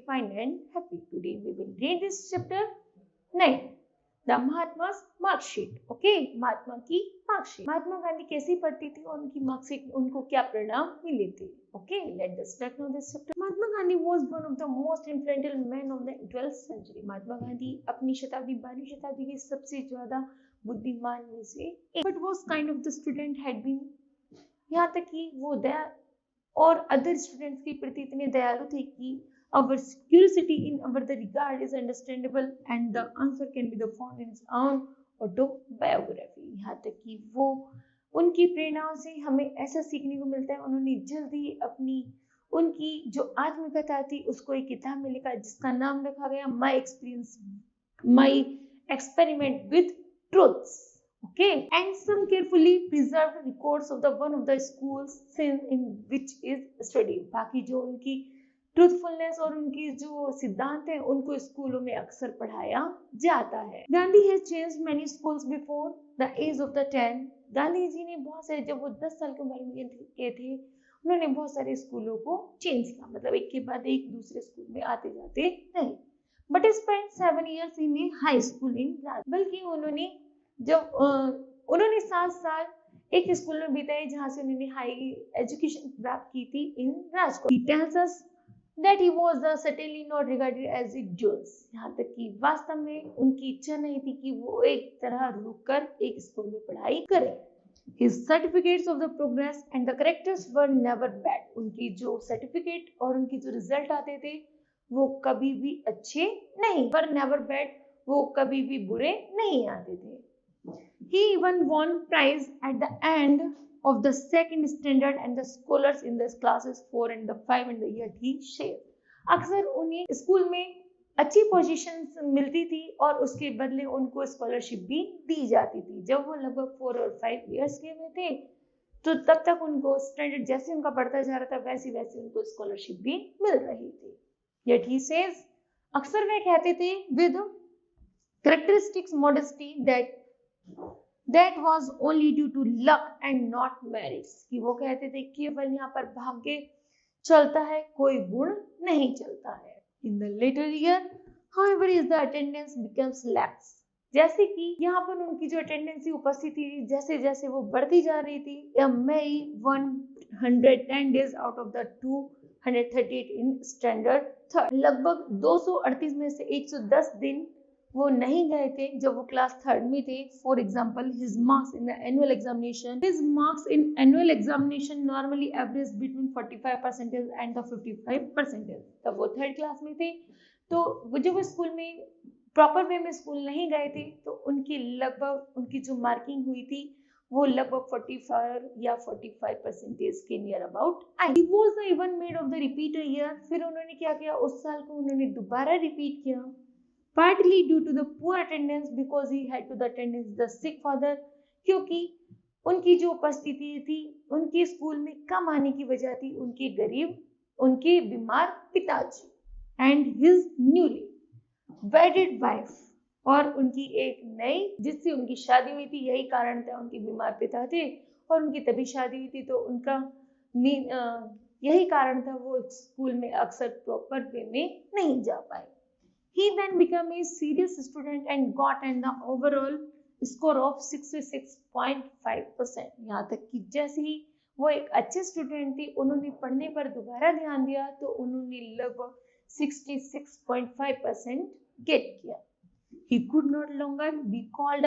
fine and happy. Today we will read this chapter 9. The Mahatma's marksheet. Okay, महात्मा की marksheet. Mahatma Gandhi कैसी पढ़ती थी और उनकी मार्कशीट उनको क्या परिणाम मिले थे? Okay, let us start now this chapter. Mahatma Gandhi was one of the most influential men of the 12th century. Mahatma Gandhi अपनी शताब्दी 12वीं शताब्दी के सबसे ज्यादा बुद्धिमान में से एक. But was kind of the student had been, यहाँ तक कि वो दया और अदर स्टूडेंट्स के प्रति इतने दयालु थे कि our curiosity in our the regard is understandable and the answer can be the found in his own autobiography. यहाँ तक कि वो उनकी प्रेरणाओं से हमें ऐसा सीखने को मिलता है. उन्होंने जल्दी अपनी उनकी जो आत्मकथा थी उसको एक किताब में लिखा जिसका नाम रखा गया my experiment with truths. Okay, and some carefully preserved records of the one of the schools in which is studied. बाकी जो उनकी ट्रूथफुलनेस और उनकी जो सिद्धांत है उनको स्कूलों में अक्सर पढ़ाया जाता है. Gandhi has changed many schools before the age of the 10. Gandhi ji ने बहुत सारे, जब वो 10 साल की उम्र में थे उन्होंने बहुत सारे स्कूलों को चेंज किया, मतलब एक के बाद एक दूसरे स्कूल में आते जाते रहे. But spend 7 years in high school in राज. बल्कि उन्होंने 7 साल एक स्कूल में बिताए जहां से उन्होंने हाई एजुकेशन प्राप्त की थी इन Rajkot. He tells us that he was certainly not regarded as a Jews. यहाँ तक कि वास्तव में उनकी इच्छा नहीं थी कि वो एक तरह रुककर एक स्कूल में पढ़ाई करें. His certificates of the progress and the characters were never bad. उनकी जो सर्टिफिकेट और उनकी जो रिजल्ट आते थे वो कभी भी अच्छे नहीं, पर never bad, वो कभी भी बुरे नहीं आते थे. He even won prize at the end of the second standard and the scholars in the classes 4 and the 5 and the year he shared. अक्सर उन्हें स्कूल में अच्छी पोजीशंस मिलती थी और उसके बदले उनको स्कॉलरशिप भी दी जाती थी. जब वो लगभग 4 और 5 इयर्स के में थे तो तब तक उनको स्टैंडर्ड जैसे उनका बढ़ता जा रहा था वैसे वैसे उनको स्कॉलरशिप भी मिल रही थी. Yet he says, अक्सर वे कहते थे with characteristics modesty that was only due to luck and not merits. कि वो कहते थे केवल यहाँ पर भाग्य चलता है, कोई गुण नहीं चलता है. In the later year, however, is the attendance becomes lax. जैसे कि यहाँ पर उनकी जो अटेंडेंस थी, उपस्थिति जैसे जैसे वो बढ़ती जा रही थी. May 110 days out of the 238 in standard third. लगभग 238 में से 110 दिन वो नहीं गए थे जब वो क्लास 3rd में थे. For example his marks in the annual examination normally average between 45% and the 55%. तब वो 3rd क्लास में थे तो जब वो स्कूल में प्रॉपर वे में स्कूल नहीं गए थे तो उनकी जो मार्किंग हुई थी वो लगभग 44 या 45% के near about I. He was the even made of the repeater year. फिर उन्होंने क्या किया, उस साल को उन्होंने दोबारा रिपीट किया. Partly due to the poor attendance because he had to the attendance the sick father. क्योंकि उनकी जो उपस्थिति थी उनके स्कूल में कम आने की वजह थी उनके बीमार पिताजी and his newly wedded wife, और उनकी एक नई जिससे उनकी शादी हुई थी. यही कारण था, उनके बीमार पिता थे और उनकी तभी शादी हुई थी तो उनका यही कारण था वो स्कूल में अक्सर प्रॉपर वे में नहीं जा पाए. He then became a serious student and got an overall score of 66.5%. यहाँ तक कि जैसे ही वो एक अच्छे स्टूडेंट थे उन्होंने पढ़ने पर दोबारा ध्यान दिया तो उन्होंने लगभग 66.5% गेट किया. He could not longer be called a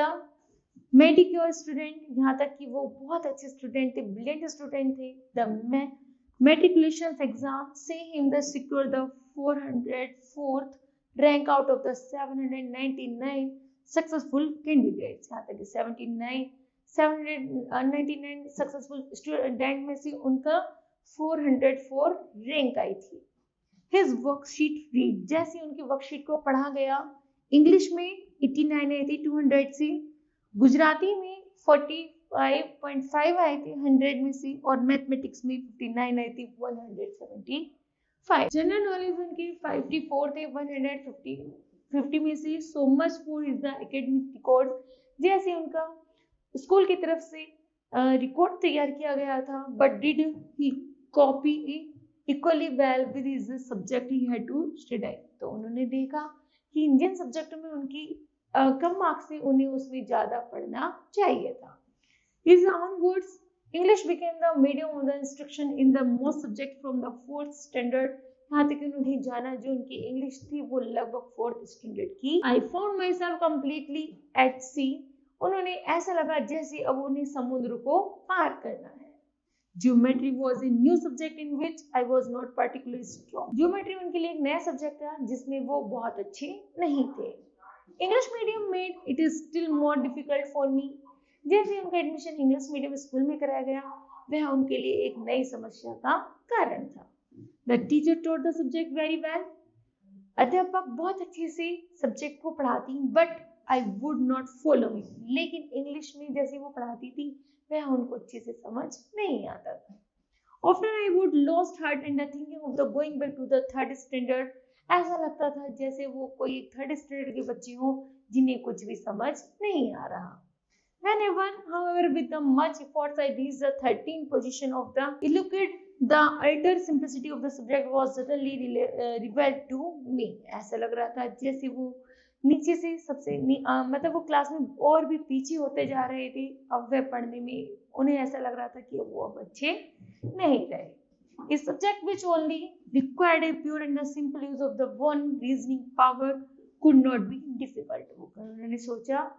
mediocre student. यहाँ तक कि वो बहुत अच्छे स्टूडेंट थे, ब्रिलियंट स्टूडेंट थे. The matriculation exam say him the secure the 404th rank out of the 799 successful candidates. यहाँ तक कि 799 सक्सेसफुल स्टूडेंट में से उनका 404 रैंक आई थी. His worksheet read. जैसे उनकी वर्कशीट को पढ़ा गया, इंग्लिश में 89 आई थी 200 से, गुजराती में 45.5 आई थी 100 में से और मैथमेटिक्स में 59 आई थी 175. जनरल नॉलेज उनके 54 थे 150 में से. So much for is the academic record. जैसे उनका स्कूल की तरफ से रिकॉर्ड तैयार किया गया था. But did he copy equally well with his subject he had to study. तो उन्होंने देखा कि इंडियन सब्जेक्ट में उनकी कम मार्क्स थे, उन्हें उसमें ज्यादा पढ़ना चाहिए था। His own words, English became the medium of the instruction in the most subject from the fourth standard। यहाँ तक उन्होंने जाना जो उनकी इंग्लिश थी वो लगभग फोर्थ स्टैंडर्ड की। I found myself completely at sea। उन्होंने ऐसा लगा जैसे अब उन्हें समुद्र को पार करना है। Geometry was a new subject in which I was not particularly strong। Geometry उनके लिए एक नया सब्जेक्ट था जिसमें वो बहुत अच्छे नहीं थे। English medium made it is still more difficult for me। जैसे उनका एडमिशन इंग्लिश मीडियम स्कूल में कराया गया, वह उनके लिए एक नई समस्या का कारण था। The teacher taught the subject very well। अध्यापक बहुत अच्छे से सब्जेक्ट को पढ़ाती, but I would not follow it। लेकिन इंग्लिश में जैसे वो पढ़ाती थी वह उनको अच्छे से समझ नहीं आता था। Often I would lost heart and the thinking of the going back to the third standard। ऐसा लगता था जैसे वो कोई थर्ड स्टैंडर्ड के बच्चे हों जिन्हें कुछ भी समझ नहीं आ रहा। Whenever, however, with the much efforts, I reached the 13th position of the eloquent, the utter simplicity of the subject was suddenly revealed to me। ऐसा लग रहा था जैसे वो नीचे से सबसे मतलब वो क्लास में और भी पीछे होते जा रहे थे। अब वह पढ़ने में उन्हें ऐसा लग रहा था कि वो अब अच्छे नहीं रहे। A subject which only required a pure and a simple use of the one reasoning power could not be difficult। उन्होंने सोचा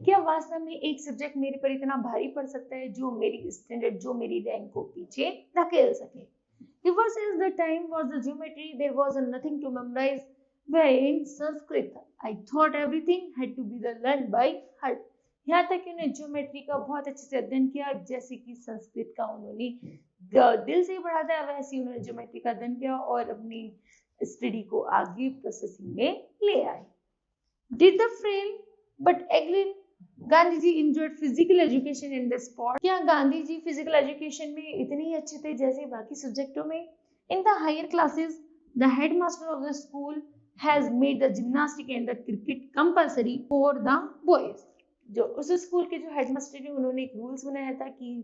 क्या वास्तव में एक सब्जेक्ट मेरे पर इतना भारी पड़ सकता है जो मेरी स्टैंडर्ड, जो मेरी रैंक को पीछे धकेल सके। Ever since the time was the geometry, there was nothing to memorize। Wherein Sanskrit, I thought everything had to be learned by heart। यहाँ तक कि उन्हें ज्योमेट्री का बहुत अच्छे से अध्ययन किया, जैसे कि संस्कृत का उन्होंने दिल से पढ़ा था, वैसे ही उन्होंने ज्योमेट्री का अध्ययन किया और अपनी स्टडी को आगे प्रोसेसिंग में ले आए। Did the frail but agile Gandhi ji enjoyed physical education in the sport। क्या गांधी जी फिजिकल एजुकेशन में इतने ही अच्छे थे जैसे बाकी सब्जेक्टों में? In the higher classes, the headmaster of the school has made the gymnastic and the cricket compulsory for the boys। जो उस स्कूल के जो हेडमास्टर है उन्होंने एक रूल्स बनाया था कि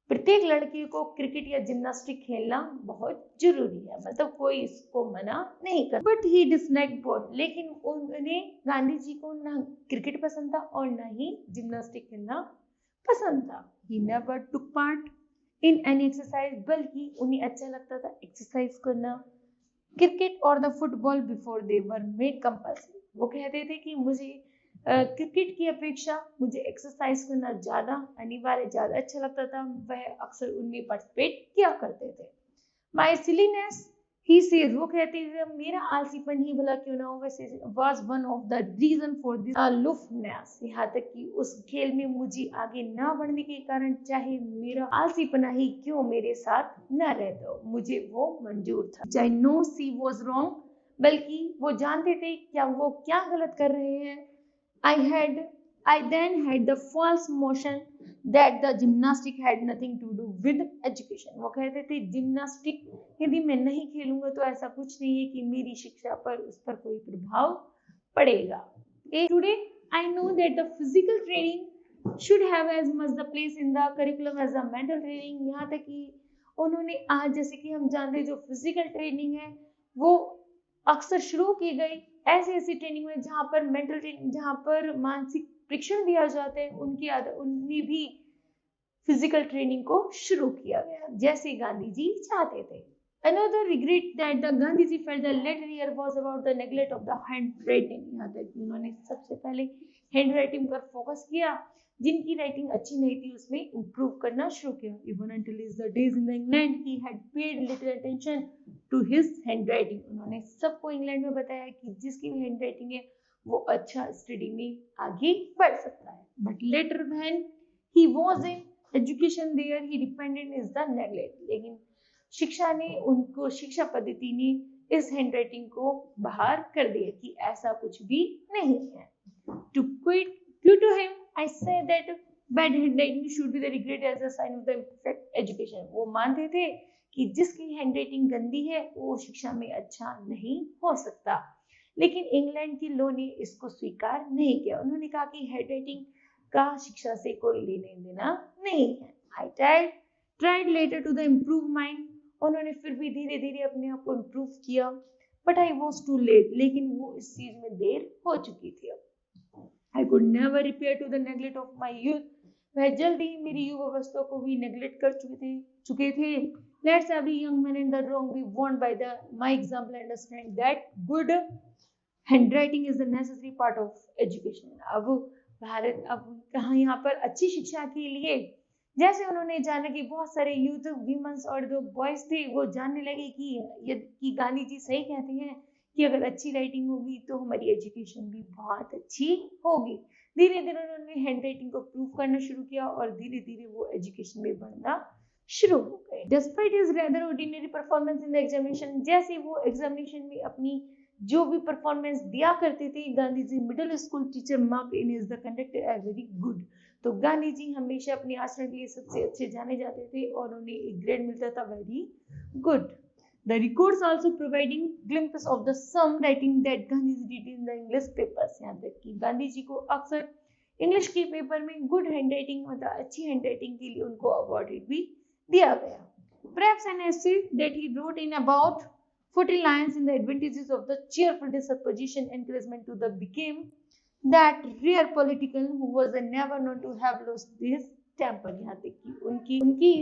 प्रत्येक लड़की को क्रिकेट या जिम्नास्टिक खेलना बहुत जरूरी है, मतलब कोई इसको मना नहीं कर। But he dislike both. लेकिन उन्हें गांधी जी को ना क्रिकेट पसंद था और ना ही जिम्नास्टिक खेलना पसंद था। He never took part in any exercise. बल्कि उन्हें अच्छा लगता था एक्सरसाइज करना। क्रिकेट और the football before they were made compulsory. वो कहते थे कि मुझे क्रिकेट की अपेक्षा मुझे एक्सरसाइज करना ज्यादा अनिवार्य, ज्यादा अच्छा लगता था। वह अक्सर उनमें पार्टिसिपेट किया करते थे। माई सिलीनेस ही सेड, वो कहते थे मेरा आलसीपन ही भला क्यों ना हो, वैसे was one of the reason for this aloofness. यहाँ तक कि उस खेल में मुझे आगे ना बढ़ने के कारण चाहे मेरा आलसीपना ही क्यों मेरे साथ न रहता, मुझे वो मंजूर था। I know she was wrong, बल्कि वो जानते थे क्या वो क्या गलत कर रहे हैं। I then had the false notion that the gymnastic had nothing to do with education। वो कहते थे जिम्नास्टिक यदि मैं नहीं खेलूंगा तो ऐसा कुछ नहीं है कि मेरी शिक्षा पर उस पर कोई प्रभाव पड़ेगा। Today I know that the physical training should have as much the place in the curriculum as the mental training। यहाँ तक कि उन्होंने आज जैसे कि हम जानते हैं जो फिजिकल ट्रेनिंग है वो अक्सर शुरू की गई ऐसी ट्रेनिंग में जहाँ पर मेंटल ट्रेनिंग, जहाँ पर मानसिक परीक्षण दिया जाता है, उनमें भी फिजिकल ट्रेनिंग को शुरू किया गया जैसे गांधी जी चाहते थे। Another regret that the Gandhiji felt the later year was about the neglect of the handwriting। यहाँ तक उन्होंने सबसे पहले हैंडराइटिंग पर फोकस किया, जिनकी राइटिंग अच्छी नहीं थी उसमें इम्प्रूव करना शुरू किया। Even until his days in England, he had paid little attention to his handwriting। उन्होंने सबको इंग्लैंड में बताया कि जिसकी भी हैंडराइटिंग है वो अच्छा स्टडी में आगे बढ़ सकता है। But later when he was in education there, he depended is the neglect। लेकिन शिक्षा ने उनको, शिक्षा पद्धति ने इस हैंडराइटिंग को बाहर कर दिया कि ऐसा कुछ भी नहीं है। To quit to him, I say that bad handwriting should be the regret as a sign of the imperfect education। वो मानते थे कि जिसकी हैंडराइटिंग गंदी है वो शिक्षा में अच्छा नहीं हो सकता, लेकिन इंग्लैंड की लॉ ने इसको स्वीकार नहीं किया। उन्होंने कहा कि हैंडराइटिंग का शिक्षा से कोई लेने देना नहीं है। I tried later to the improve mine उन्होंने फिर भी धीरे धीरे अपने आप को इम्प्रूव किया, but I was too late, लेकिन वो इस चीज में देर हो चुकी थी। अब I could never repair to the neglect of my youth, वह जल्दी ही मेरी युवावस्था को भी नेगलेक्ट कर चुके थे। Let's every young man in the wrong be warned by my example understand that good handwriting is a necessary part of education. अब कहाँ यहाँ पर अच्छी शिक्षा के लिए, जैसे उन्होंने जाना कि बहुत सारे यूथ वीमेंस और जो बॉयज थे वो जानने लगे कि गांधी जी सही कहते हैं कि अगर अच्छी राइटिंग होगी तो हमारी एजुकेशन भी बहुत अच्छी होगी। धीरे धीरे उन्होंने हैंड राइटिंग को प्रूव करना शुरू किया और धीरे धीरे वो एजुकेशन में बढ़ना शुरू हो गए। Despite his rather ordinary performance in the examination, जैसे वो एग्जामिनेशन में अपनी जो भी परफॉर्मेंस दिया करते थे, Gandhi ji middle school teacher mark in is the conduct as very good. तो गांधी जी हमेशा अपने आचरण के लिए सबसे अच्छे जाने जाते थे और उन्हें एक ग्रेड मिलता था very good. The records also providing glimpses of the some writing that Gandhi ji did in the English papers. यहाँ तक कि गांधी जी को अक्सर इंग्लिश के पेपर में गुड हैंडराइटिंग मतलब अच्छी हैंडराइटिंग के लिए उनको अवार्ड भी दिया गया। Perhaps an essay that he wrote in about 40 lines in the advantages of the cheerful disposition encouragement to the became that rare politician who was never known to have lost his temper। यहाँ तक कि उनकी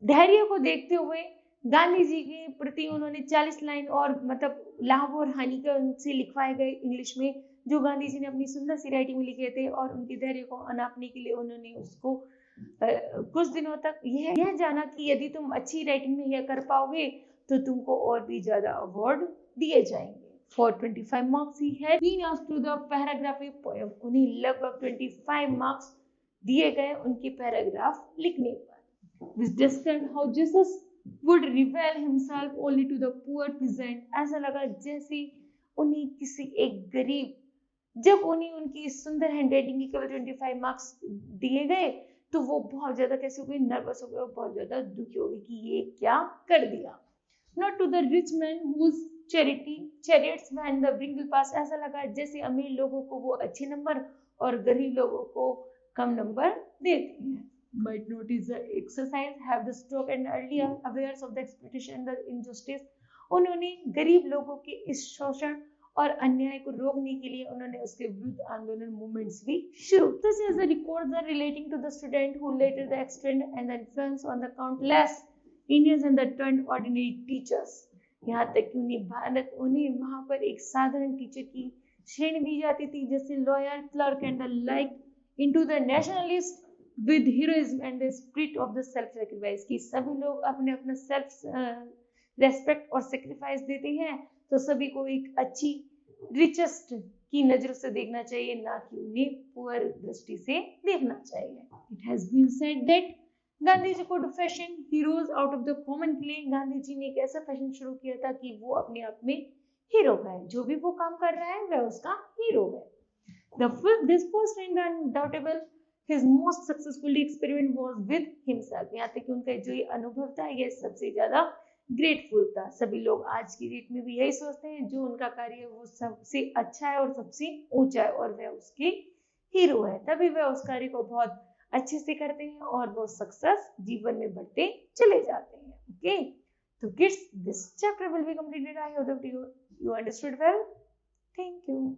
धैर्य को देखते हुए गांधी जी के प्रति उन्होंने 40 लाइन और मतलब लाभ और हानि का उनसे लिखवाए गए इंग्लिश में, जो गांधी जी ने अपनी सुंदर सी राइटिंग में लिखे थे, और उनके धैर्य को अनापने के लिए उन्होंने उसको कुछ दिनों तक यह जाना कि यदि तुम अच्छी राइटिंग में यह कर पाओगे तो तुमको और भी ज्यादा अवार्ड दिए जाएंगे। For 25 marks he had been asked to the paragraphy poem, उन्हें लगभग 25 मार्क्स दिए गए उनके पैराग्राफ लिखने पर। This described how Jesus would reveal himself only to the poor peasant। ऐसा लगा जैसे उन्हें किसी एक गरीब, जब उन्हें उनकी सुंदर हैंडराइटिंग के केवल 25 मार्क्स दिए गए तो वो बहुत ज्यादा कैसे हो गए, नर्वस हो गए और बहुत ज्यादा दुखी हो गए कि ये क्या कर दिया। Not to the rich man whose chariots when the bringle pass, ऐसा लगा जैसे अमीर लोगों को वो अच्छे नंबर और गरीब लोगों को कम नंबर देते हैं। But notice the exercise have the stroke and earlier awares of the exploitation and the injustice। उन्होंने गरीब लोगों के इस शोषण और अन्याय को रोकने के लिए उन्होंने उसके विरुद्ध आंदोलन मूवमेंट्स भी शुरू। Such as the records are relating to the student who later the extent and the influence on the countless Indians and the turned ordinary teachers। यहाँ तक कि उन्हें वहां पर एक साधारण टीचर की श्रेणी दी जाती थी, जैसे lawyer, clerk and the like, into the nationalist with heroism and the spirit of the self sacrifice, कि सभी लोग अपने अपना सेल्फ रेस्पेक्ट और सेक्रीफाइस देते हैं, तो सभी को एक अच्छी रिचेस्ट की नजर से देखना चाहिए, ना कि उन्हें पुअर दृष्टि से देखना चाहिए। It has been said that Gandhi ji को fashion heroes out of the common clay, Gandhi ji ने एक ऐसा फैशन शुरू किया था कि वो अपने आप में हीरो है, जो भी वो काम कर रहा है वह उसका हीरो है। This first and undoubtable his most successful experiment was with himself। यहाँ तक कि उनका जो ये अनुभव था यह सबसे ज्यादा ग्रेटफुल था। सभी लोग आज की डेट में भी यही सोचते हैं, जो उनका कार्य वो सबसे अच्छा है और सबसे ऊंचा है और वह उसके हीरो है, तभी वह उस कार्य को बहुत अच्छे से करते हैं और वो सक्सेस जीवन में बढ़ते चले जाते हैं। ओके, तो kids, this chapter will be completed. I hope that you understood well. Thank you.